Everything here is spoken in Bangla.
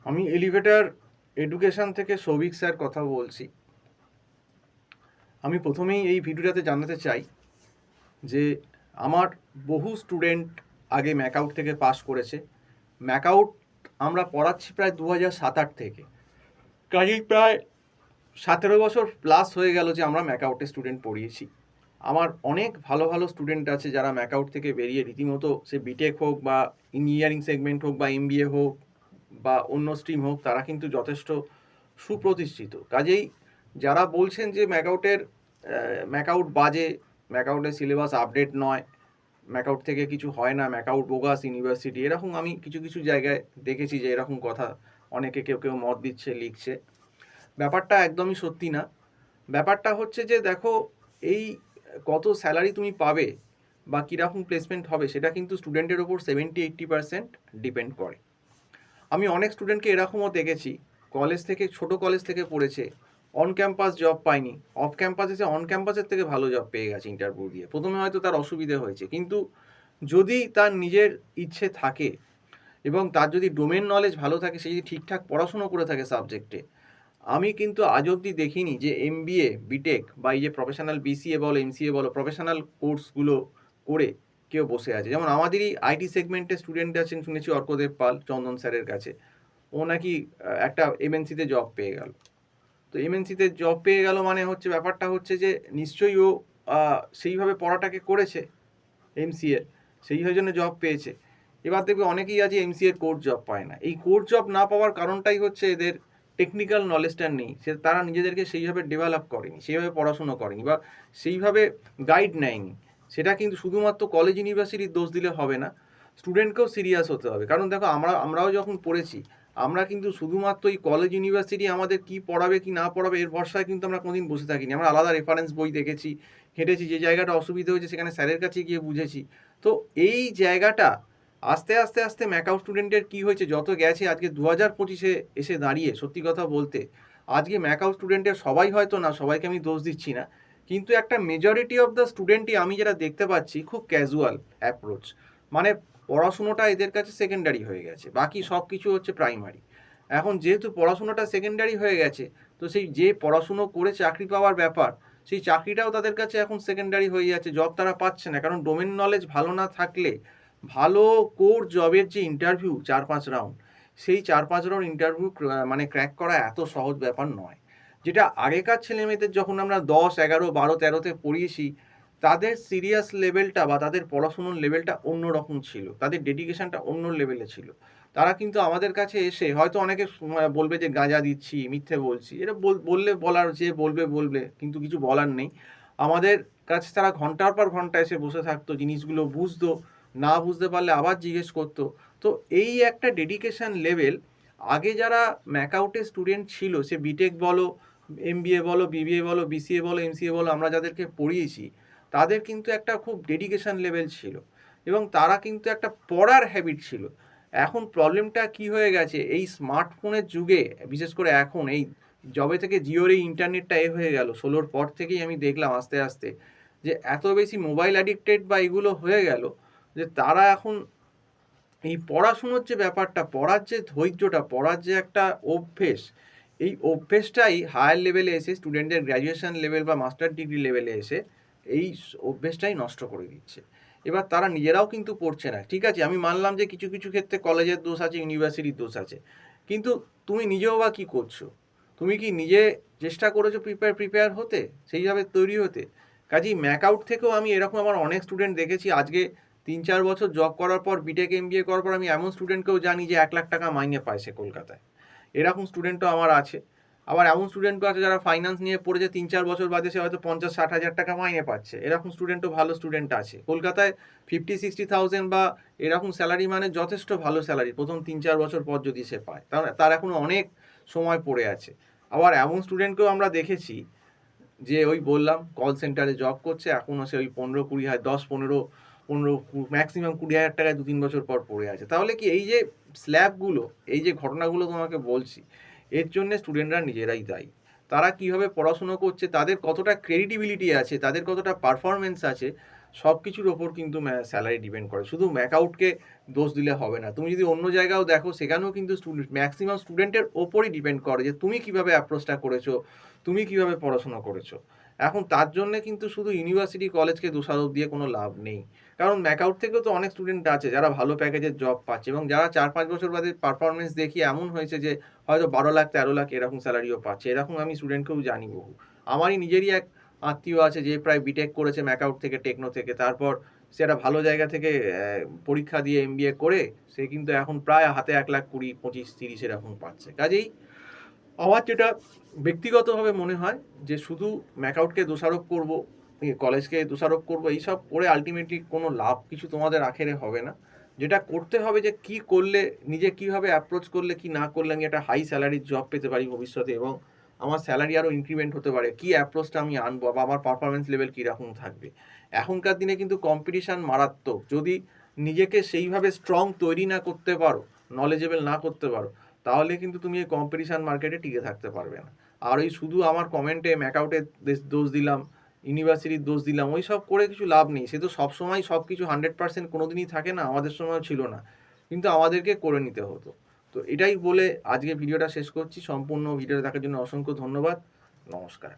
আমি এলিভেটর এডুকেশন থেকে সৌভিক স্যার কথা বলছি। আমি প্রথমেই এই ভিডিওটাতে জানাতে চাই যে আমার বহু স্টুডেন্ট আগে ম্যাকআউট থেকে পাস করেছে। ম্যাকআউট আমরা পড়াচ্ছি প্রায় 2007-8 থেকে, কাজেই প্রায় 17 বছর প্লাস হয়ে গেল যে আমরা ম্যাকআউটে স্টুডেন্ট পড়িয়েছি। আমার অনেক ভালো ভালো স্টুডেন্ট আছে যারা ম্যাকআউট থেকে বেরিয়ে রীতিমতো সে বিটেক হোক বা ইঞ্জিনিয়ারিং সেগমেন্ট হোক বা এমবিএ হোক বা অন্য স্ট্রিম হোক, তারা কিন্তু যথেষ্ট সুপ্রতিষ্ঠিত। কাজেই যারা বলছেন যে ম্যাকআউট বাজে, ম্যাকআউটের সিলেবাস আপডেট নয়, ম্যাকআউট থেকে কিছু হয় না, ম্যাকআউট বোগাস ইউনিভার্সিটি, এরকম আমি কিছু কিছু জায়গায় দেখেছি যে এরকম কথা অনেকে কেউ কেউ মত দিচ্ছে, লিখছে। ব্যাপারটা একদমই সত্যি না। ব্যাপারটা হচ্ছে যে দেখো, এই কত স্যালারি তুমি পাবে বা কীরকম প্লেসমেন্ট হবে সেটা কিন্তু স্টুডেন্টের ওপর 70-80% ডিপেন্ড করে। আমি অনেক স্টুডেন্টকে এরকমও দেখেছি, কলেজ থেকে, ছোট কলেজ থেকে পড়েছে, অন ক্যাম্পাস জব পায়নি, অফ ক্যাম্পাস এসে অন ক্যাম্পাসের থেকে ভালো জব পেয়ে গেছে ইন্টারভিউ দিয়ে। প্রথমে হয়তো তার অসুবিধে হয়েছে, কিন্তু যদি তার নিজের ইচ্ছে থাকে এবং তার যদি ডোমেন নলেজ ভালো থাকে, সে যদি ঠিকঠাক পড়াশুনো করে থাকে সাবজেক্টে, আমি কিন্তু আজ অবধি দেখিনি যে এমবিএ, বিটেক বা এই যে প্রফেশনাল বিসিএ বলো, এমসিএ বলো, প্রফেশনাল কোর্সগুলো করে কেউ বসে আছে। যেমন আমাদেরই আইটি সেগমেন্টের স্টুডেন্ট আছেন, শুনেছি অর্কদেব পাল, চন্দন স্যারের কাছে। ও নাকি একটা এমএনসিতে জব পেয়ে গেল। তো এমএনসিতে জব পেয়ে গেল মানে হচ্ছে, ব্যাপারটা হচ্ছে যে নিশ্চয়ই ও সেইভাবে পড়াটাকে করেছে এমসিএ, সেই জন্য জব পেয়েছে। এবার দেখবে অনেকেই আছে এমসিএর কোর্স জব পায় না। এই কোর্স জব না পাওয়ার কারণটাই হচ্ছে এদের টেকনিক্যাল নলেজটা নেই, তারা নিজেদেরকে সেইভাবে ডেভেলপ করেনি, সেইভাবে পড়াশুনো করেনি বা সেইভাবে গাইড নেয়নি। সেটা কিন্তু শুধুমাত্র কলেজ ইউনিভার্সিটির দোষ দিলে হবে না, স্টুডেন্টকেও সিরিয়াস হতে হবে। কারণ দেখো, আমরাও যখন পড়েছি, আমরা কিন্তু শুধুমাত্র এই কলেজ ইউনিভার্সিটি আমাদের কি পড়াবে কি না পড়াবে এর ভরসায় কিন্তু আমরা কোনোদিন বসে থাকিনি। আমরা আলাদা রেফারেন্স বই দেখেছি, হেঁটেছি, যে জায়গাটা অসুবিধা হয়েছে সেখানে স্যারের কাছে গিয়ে বুঝেছি। তো এই জায়গাটা আস্তে আস্তে আস্তে ম্যাকআউট স্টুডেন্টের কী হয়েছে, যত গেছে আজকে 2025-এ এসে দাঁড়িয়ে, সত্যি কথা বলতে আজকে ম্যাকআউট স্টুডেন্টের সবাই হয়তো না, সবাইকে আমি দোষ দিচ্ছি না, কিন্তু একটা মেজরিটি অফ দ্য স্টুডেন্টই আমি যেটা দেখতে পাচ্ছি খুব ক্যাজুয়াল অ্যাপ্রোচ। মানে পড়াশুনোটা এদের কাছে সেকেন্ডারি হয়ে গেছে, বাকি সব কিছু হচ্ছে প্রাইমারি। এখন যেহেতু পড়াশুনোটা সেকেন্ডারি হয়ে গেছে, তো সেই যে পড়াশুনো করে চাকরি পাওয়ার ব্যাপার, সেই চাকরিটাও তাদের কাছে এখন সেকেন্ডারি হয়ে যাচ্ছে। জব তারা পাচ্ছে না, কারণ ডোমেন নলেজ ভালো না থাকলে ভালো কোর জবের যে ইন্টারভিউ 4-5 রাউন্ড, সেই 4-5 রাউন্ড ইন্টারভিউ মানে ক্র্যাক করা এত সহজ ব্যাপার নয়। যেটা আগেকার ছেলেমেয়েদের যখন আমরা 10, 11, 12, 13-তে পড়িয়েছি, তাদের সিরিয়াস লেভেলটা বা তাদের পড়াশুনোর লেভেলটা অন্য রকম ছিল, তাদের ডেডিকেশনটা অন্য লেভেলে ছিল। তারা কিন্তু আমাদের কাছে এসে হয়তো অনেকে বলবে যে গাঁজা দিচ্ছি, মিথ্যে বলছি, এটা বললে বলার, যে বলবে বলবে, কিন্তু কিছু বলার নেই। আমাদের কাছে তারা ঘন্টার পর ঘন্টা এসে বসে থাকতো, জিনিসগুলো বুঝতো, না বুঝতে পারলে আবার জিজ্ঞেস করতো। তো এই একটা ডেডিকেশন লেভেল, আগে যারা ম্যাকআউটের স্টুডেন্ট ছিল, সে বিটেক বলো, এমবিএ বলো, বিবিএ বলো, বিসিএ বলো, এমসিএ বলো, আমরা যাদেরকে পড়িয়েছি, তাদের কিন্তু একটা খুব ডেডিকেশন লেভেল ছিল এবং তারা কিন্তু একটা পড়ার হ্যাবিট ছিল। এখন প্রবলেমটা কি হয়ে গেছে, এই স্মার্টফোনের যুগে, বিশেষ করে এখন এই যবে থেকে জিওর এই ইন্টারনেটটা হয়ে গেল 16-র পর থেকেই আমি দেখলাম আস্তে আস্তে যে এত বেশি মোবাইল অ্যাডিক্টেড বা এগুলো হয়ে গেল, যে তারা এখন এই পড়াশুনোর যে ব্যাপারটা, পড়ার যে ধৈর্যটা, পড়ার যে একটা অভ্যেস, এই অভ্যেসটাই হায়ার লেভেলে এসে, স্টুডেন্টদের গ্র্যাজুয়েশন লেভেল বা মাস্টার ডিগ্রি লেভেলে এসে এই অভ্যেসটাই নষ্ট করে দিচ্ছে। এবার তারা নিজেরাও কিন্তু পড়ছে না। ঠিক আছে, আমি মানলাম যে কিছু কিছু ক্ষেত্রে কলেজের দোষ আছে, ইউনিভার্সিটির দোষ আছে, কিন্তু তুমি নিজেও বা কী করছো? তুমি কি নিজে চেষ্টা করেছো প্রিপেয়ার হতে, সেইভাবে তৈরি হতে? কাজেই ম্যাকআউট থেকেও আমি এরকম আমার অনেক স্টুডেন্ট দেখেছি, আজকে 3-4 বছর জব করার পর, বিটেক এমবিএ করার পর, আমি এমন স্টুডেন্টকেও জানি যে 1 লাখ টাকা মাইনে পায় সে কলকাতায়। এরকম স্টুডেন্টও আমার আছে। আবার এমন স্টুডেন্টও আছে যারা ফাইন্যান্স নিয়ে পড়েছে, 3-4 বছর বাদে সে হয়তো 50-60 হাজার টাকা মাইনে পাচ্ছে। এরকম স্টুডেন্টও, ভালো স্টুডেন্ট আছে কলকাতায়। 50-60 থাউজেন্ড বা এরকম স্যালারি মানে যথেষ্ট ভালো স্যালারি প্রথম 3-4 বছর পর যদি সে পায়, তার এখনো অনেক সময় পড়ে আছে। আবার এমন স্টুডেন্টকেও আমরা দেখেছি যে ওই বললাম কল সেন্টারে জব করছে, এখনও সে ওই 15-20 হাজার, 10-15 ম্যাক্সিমাম 20 হাজার টাকায় 2-3 বছর পর পড়ে আছে। তাহলে কি, এই যে স্ল্যাবগুলো, এই যে ঘটনাগুলো তোমাকে বলছি, এর জন্য স্টুডেন্টরা নিজেরাই দায়ী। তারা কিভাবে পড়াশুনো করছে, তাদের কতটা ক্রেডিবিলিটি আছে, তাদের কতটা পারফরমেন্স আছে, সব কিছুর ওপর কিন্তু স্যালারি ডিপেন্ড করে। শুধু ম্যাকআউটকে দোষ দিলে হবে না। তুমি যদি অন্য জায়গাও দেখো সেখানেও কিন্তু ম্যাক্সিমাম স্টুডেন্টের ওপরই ডিপেন্ড করে যে তুমি কিভাবে অ্যাপ্রোচটা করেছো, তুমি কিভাবে পড়াশোনা করেছো। এখন তার জন্যে কিন্তু শুধু ইউনিভার্সিটি কলেজকে দোষারোপ দিয়ে কোনো লাভ নেই। কারণ ম্যাকআউট থেকেও তো অনেক স্টুডেন্ট আছে যারা ভালো প্যাকেজের জব পাচ্ছে এবং যারা 4-5 বছর বাদে পারফরমেন্স দেখিয়ে এমন হয়েছে যে হয়তো 12 লাখ 13 লাখ এরকম স্যালারিও পাচ্ছে। এরকম আমি স্টুডেন্টকেও জানি বহু। আমারই নিজেরই এক আত্মীয় আছে যে প্রায় বিটেক করেছে ম্যাকআউট থেকে, টেকনো থেকে। তারপর সে একটা ভালো জায়গা থেকে পরীক্ষা দিয়ে এমবিএ করে সে কিন্তু এখন প্রায় হাতে 1,20,000, 25, 30 এরকম পাচ্ছে। কাজেই আমার যেটা ব্যক্তিগতভাবে মনে হয় যে শুধু ম্যাকআউটকে দোষারোপ করব, কলেজকে দোষারোপ করব, এইসব করে আলটিমেটলি কোনো লাভ কিছু তোমাদের আখেরে হবে না। যেটা করতে হবে যে কি করলে, নিজে কিভাবে অ্যাপ্রোচ করলে, কি না করলে আমি একটা হাই স্যালারির জব পেতে পারি ভবিষ্যতে এবং আমার স্যালারি আরও ইনক্রিমেন্ট হতে পারে, কি অ্যাপ্রোচটা আমি আনবো বা আমার পারফরমেন্স লেভেল কীরকম থাকবে। এখনকার দিনে কিন্তু কম্পিটিশান মারাত্মক। যদি নিজেকে সেইভাবে স্ট্রং তৈরি না করতে পারো, নলেজেবল না করতে পারো, তাহলে কিন্তু তুমি এই কম্পিটিশান মার্কেটে টিকে থাকতে পারবে না। আর ওই শুধু আমার কমেন্টে ম্যাকআউটের দোষ দিলাম, ইউনিভার্সিটির দোষ দিলাম, ওই সব করে কিছু লাভ নেই। সে তো সবসময় সব কিছু 100% কোনো দিনই থাকে না, আমাদের সময়ও ছিল না, কিন্তু আমাদেরকে করে নিতে হতো। তো এটাই বলে আজকে ভিডিওটা শেষ করছি। সম্পূর্ণ ভিডিওটা দেখার জন্য অসংখ্য ধন্যবাদ। নমস্কার।